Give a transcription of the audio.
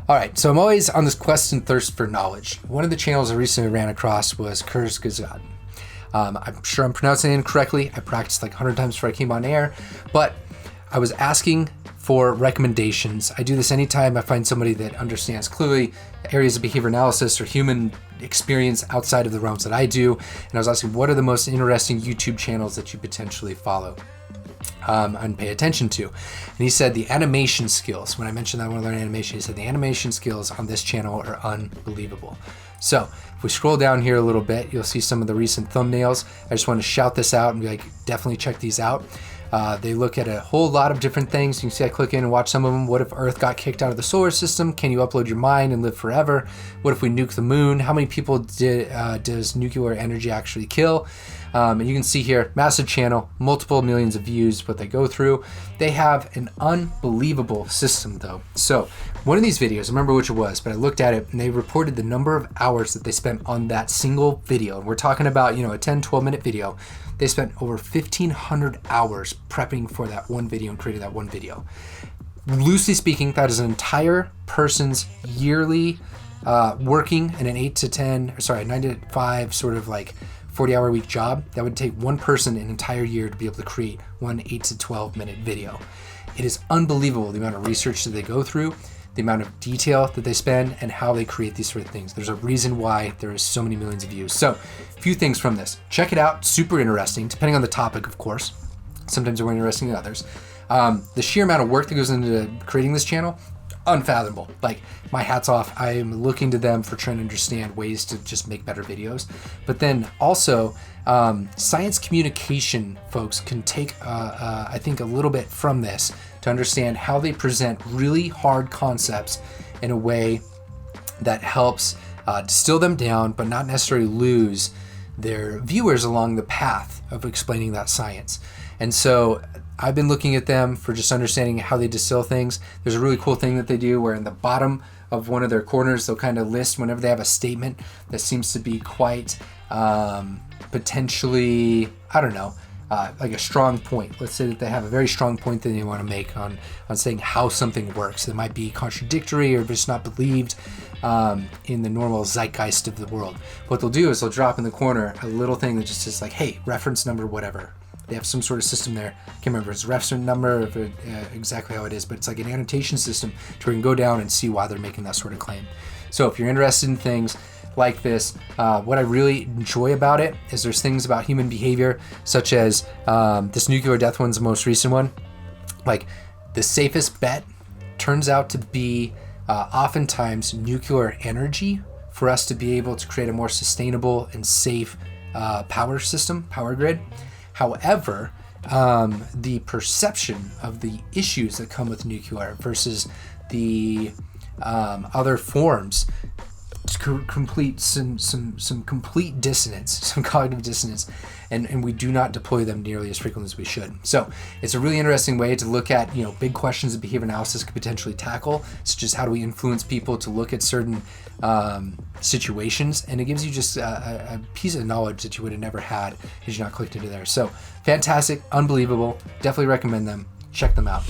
All right, so I'm always on this quest and thirst for knowledge. One of the channels I recently ran across was Kurzgesagt. I'm sure I'm pronouncing it incorrectly. I practiced like 100 times before I came on air, but I was asking for recommendations. I do this anytime I find somebody that understands clearly areas of behavior analysis or human experience outside of the realms that I do. And I was asking, what are the most interesting YouTube channels that you potentially follow and pay attention to? And he said the animation skills, when I mentioned that I want to learn animation, he said the animation skills on this channel are unbelievable. So if we scroll down here a little bit, you'll see some of the recent thumbnails. I just want to shout this out and be like, definitely check these out. They look at a whole lot of different things. You can see I click in and watch some of them. What if Earth got kicked out of the solar system? Can you upload your mind and live forever? What if we nuke the moon? How many people does nuclear energy actually kill? And you can see here, massive channel, multiple millions of views, what they go through. They have an unbelievable system though. So one of these videos, I remember which it was, but I looked at it and they reported the number of hours that they spent on that single video. And we're talking about, a 10, 12-minute video. They spent over 1,500 hours prepping for that one video and creating that one video. Loosely speaking, that is an entire person's yearly working in an 9 to 5 sort of like 40-hour week job. That would take one person an entire year to be able to create one 8 to 12-minute video. It is unbelievable the amount of research that they go through, the amount of detail that they spend, and how they create these sort of things. There's a reason why there is so many millions of views. So a few things from this. Check it out, super interesting, depending on the topic, of course. Sometimes they're more interesting than others. The sheer amount of work that goes into creating this channel, unfathomable. Like, my hat's off. I am looking to them for trying to understand ways to just make better videos. But then also, science communication folks can take, I think, a little bit from this to understand how they present really hard concepts in a way that helps distill them down, but not necessarily lose their viewers along the path of explaining that science. And so I've been looking at them for just understanding how they distill things. There's a really cool thing that they do where in the bottom of one of their corners, they'll kind of list whenever they have a statement that seems to be quite potentially, like a strong point. Let's say that they have a very strong point that they want to make on saying how something works. That might be contradictory or just not believed in the normal zeitgeist of the world. What they'll do is they'll drop in the corner a little thing that just says like, hey, reference number, whatever. They have some sort of system there. I can't remember if it's a reference number, if exactly how it is, but it's like an annotation system to where you can go down and see why they're making that sort of claim. So if you're interested in things like this, what I really enjoy about it is there's things about human behavior, such as this nuclear death one's the most recent one. Like, the safest bet turns out to be oftentimes nuclear energy for us to be able to create a more sustainable and safe power system, power grid. However, the perception of the issues that come with nuclear versus the other forms complete some complete dissonance, some cognitive dissonance, and we do not deploy them nearly as frequently as we should. So it's a really interesting way to look at big questions that behavior analysis could potentially tackle, such as how do we influence people to look at certain situations, and it gives you just a piece of knowledge that you would have never had had you not clicked into there. So fantastic, unbelievable, definitely recommend them. Check them out.